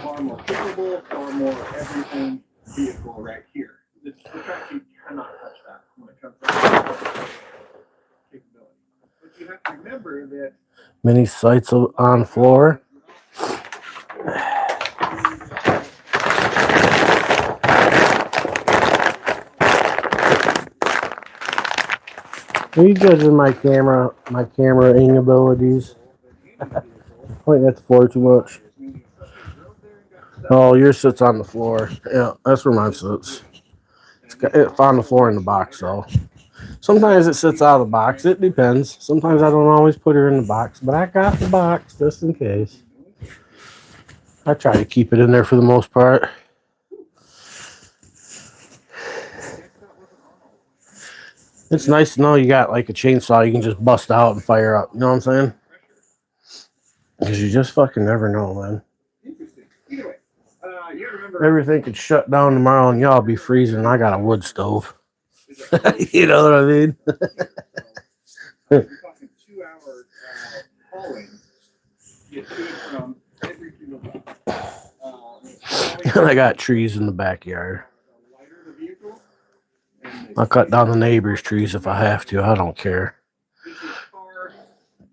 far more capable, far more everything vehicle right here. The track you cannot touch that when it comes to capability. But you have to remember that Mini sights on floor. Are you judging my cameraing abilities? I think that's floor too much. Oh, yours sits on the floor. Yeah, that's where mine sits. It's on the floor in the box, though. Sometimes it sits out of the box. It depends. Sometimes I don't always put her in the box, but I got the box just in case. I try to keep it in there for the most part. It's nice to know you got like a chainsaw you can just bust out and fire up. You know what I'm saying? Because you just fucking never know, man. either way, you remember Everything could shut down tomorrow and y'all be freezing. I got a wood stove. You know what I mean? you're talking 2 hours hauling, get to and from every single day. And I got trees in the backyard. The lighter the vehicle, and I'll cut down the neighbor's trees if I have to. I don't care. this is far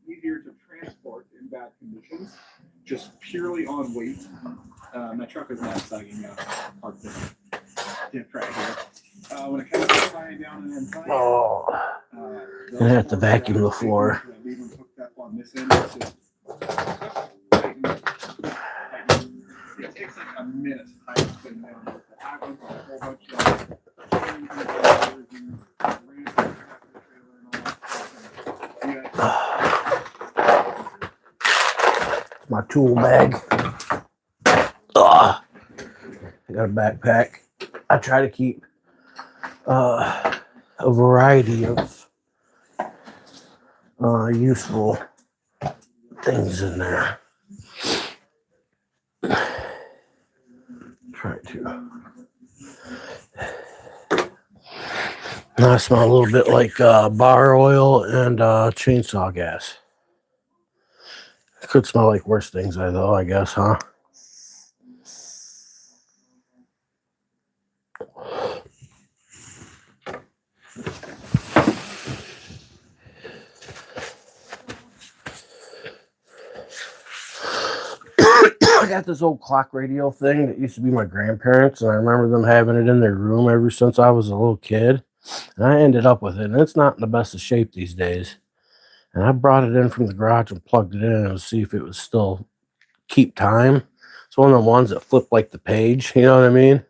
easier to transport in bad conditions, just purely on weight. My truck is not sagging parked dip right here. When it comes to flying down and inside, Oh, I have to vacuum the floor. leave them hooked up on this end. It's just tighten, tighten. It takes like a minute to tighten this thing down. I have a whole bunch of chains and wires and rings and tractor trailer and all that stuff. Yeah. My tool bag. Ugh. I got a backpack. I try to keep a variety of useful things in there. Try to. Now I smell a little bit like bar oil and chainsaw gas. It could smell like worse things, though, I guess, huh? I got this old clock radio thing that used to be my grandparents', and I remember them having it in their room ever since I was a little kid. And I ended up with it, and it's not in the best of shape these days. And I brought it in from the garage and plugged it in to see if it would still keep time. It's one of the ones that flip like the page, you know what I mean?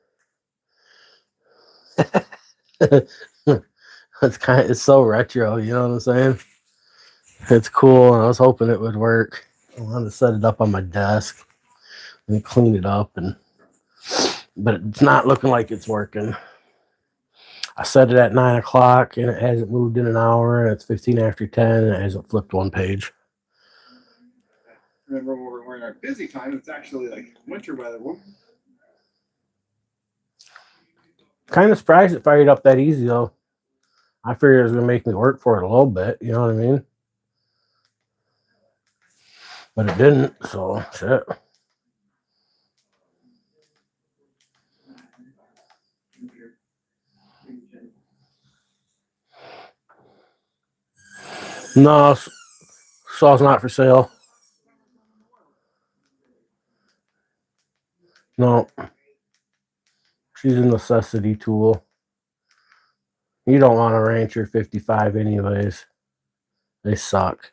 It's so retro, you know what I'm saying? It's cool, and I was hoping it would work. I wanted to set it up on my desk and clean it up, but it's not looking like it's working. I set it at 9 o'clock and it hasn't moved in an hour, and it's 15 after 10 and it hasn't flipped one page. Remember when we're in our busy time, it's actually like winter weather. Kind of surprised it fired up that easy though. I figured it was going to make me work for it a little bit, you know what I mean? But it didn't, so shit. No, saw's not for sale. No. She's a necessity tool. You don't want a Rancher 55 anyways. They suck.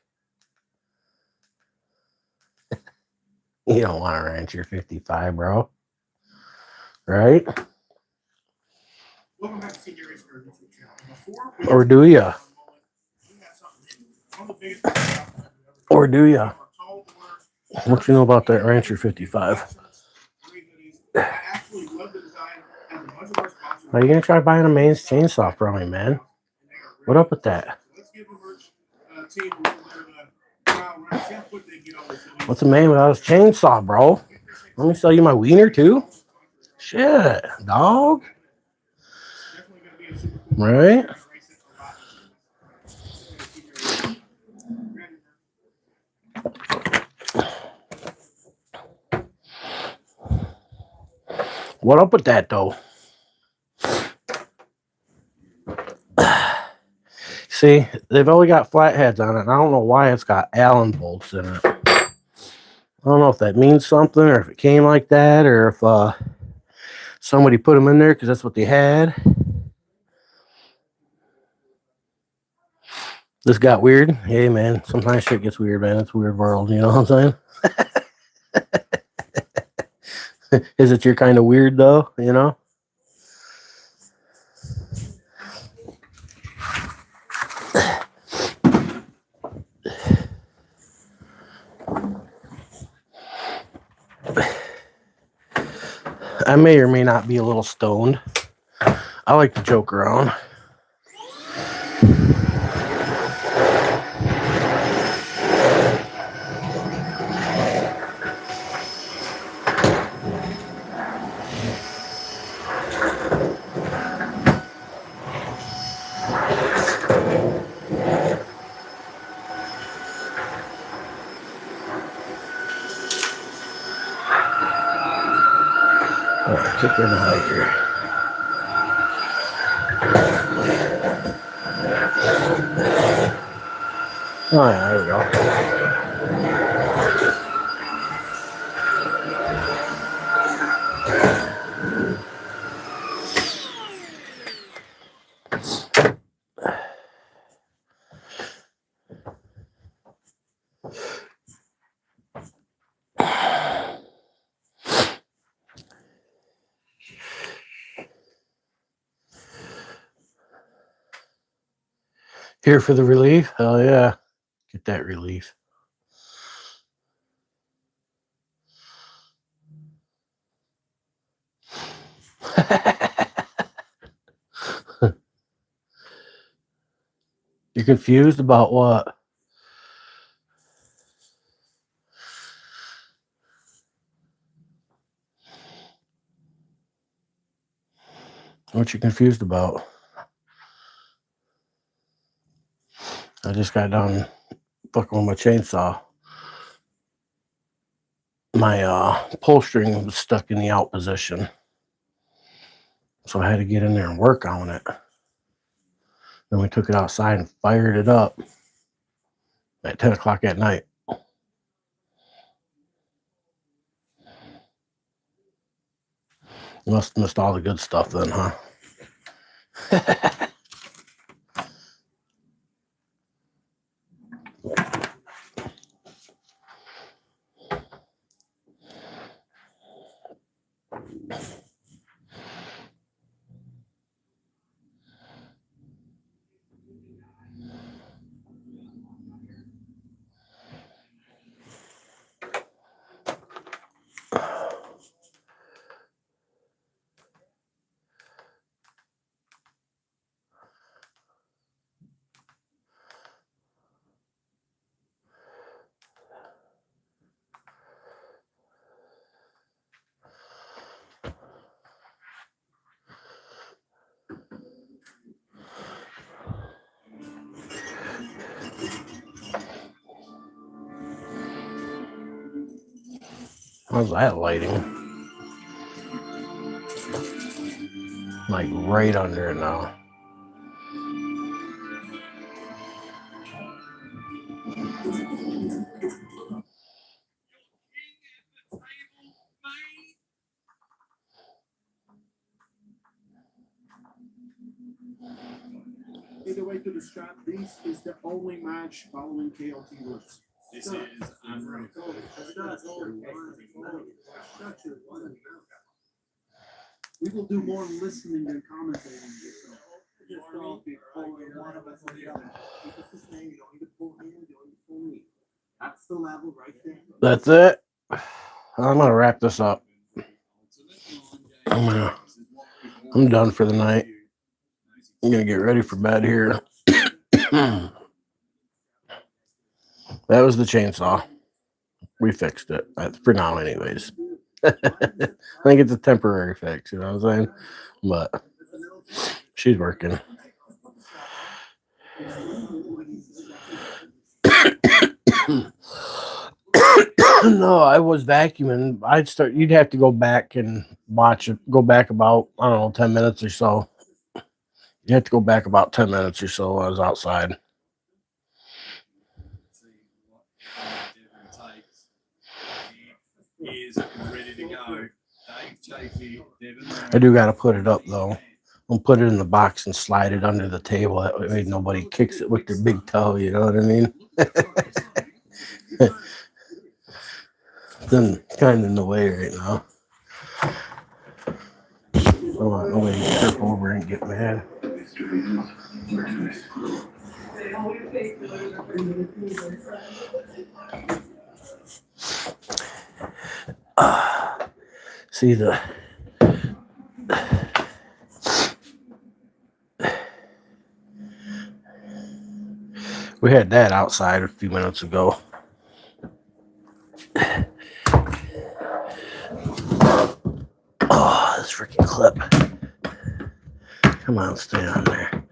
You don't want a Rancher 55, bro. Right? Welcome back to Senior Race for YouTube channel. Or do ya? Or do ya? What you know about that Rancher 55? Are you gonna try buying a man's chainsaw from me, man? What up with that? What's a man without his chainsaw, bro? Let me sell you my wiener too? Shit, dog. Right? What up with that though? See, they've only got flatheads on it, and I don't know why it's got Allen bolts in it. I don't know if that means something, or if it came like that, or if somebody put them in there because that's what they had. This got weird. Hey, man, sometimes shit gets weird, man. It's a weird world, you know what I'm saying? Is it your kind of weird, though, you know? I may or may not be a little stoned. I like to joke around. Kick her in the hiker. Oh yeah, there we go. Here for the relief? Hell yeah. Get that relief. You're confused about what? What you confused about? I just got done fucking with my chainsaw. My pull string was stuck in the out position. So I had to get in there and work on it. Then we took it outside and fired it up at 10 o'clock at night. You must have missed all the good stuff then, huh? How's that lighting? Like right under it now. Either way to the strap, this is the only match following KLT rules. This is unreal. We will do more listening than commentating. So just don't be pulling one of us or the other. Keep us the same. You don't need to pull him. You don't need to pull me. That's the level right there. That's it. I'm gonna wrap this up. I'm done for the night. I'm gonna get ready for bed here. That was the chainsaw. We fixed it for now, anyways. I think it's a temporary fix, you know what I'm saying? But she's working. No, I was vacuuming. You'd have to go back and watch it. Go back about, I don't know, 10 minutes or so. You have to go back about 10 minutes or so. I was outside. Is ready to go. Dave Chafee, Devin. I do got to put it up, though. I'll put it in the box and slide it under the table. That way nobody kicks it with their big toe, you know what I mean? Then kind of in the way right now. I don't want nobody to trip over and get mad. See we had that outside a few minutes ago. Oh, this freaking clip. Come on, stay on there.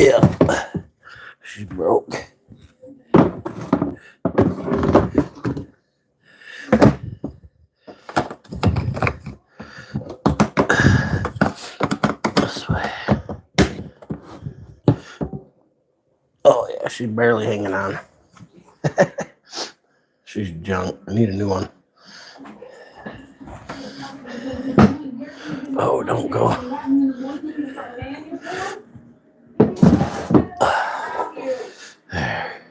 Yeah. She's broke. This way. Oh yeah, she's barely hanging on. She's junk. I need a new one. Oh, don't go. There.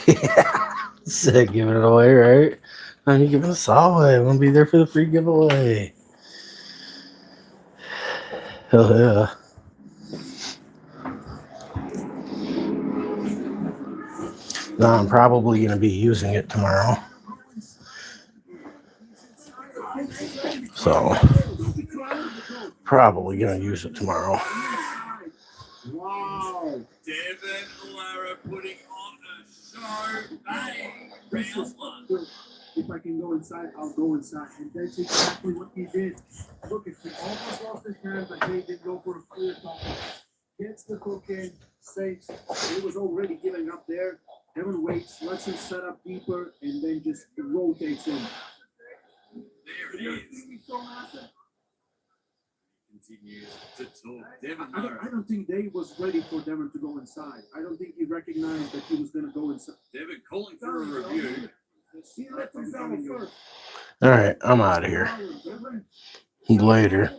Yeah. Sick, giving it away, right? I'm giving us all away. I'm gonna be there for the free giveaway. Hell yeah. Now I'm probably gonna be using it tomorrow. So probably gonna use it tomorrow. Wow. Devin and Lara putting on a show. Bang! Round one. If I can go inside, I'll go inside. And that's exactly what he did. Look, if he almost lost his hand, but he did go for a clear top. Gets the hook in, saves. He was already giving up there. Devin waits, lets him set up deeper, and then just rotates in. There it is. Continues to talk. Devin I Lara. don't think Dave was ready for Devin to go inside. I don't think he recognized that he was going to go inside. Devin calling for a review. He let him go first. All right, I'm out of here. Later.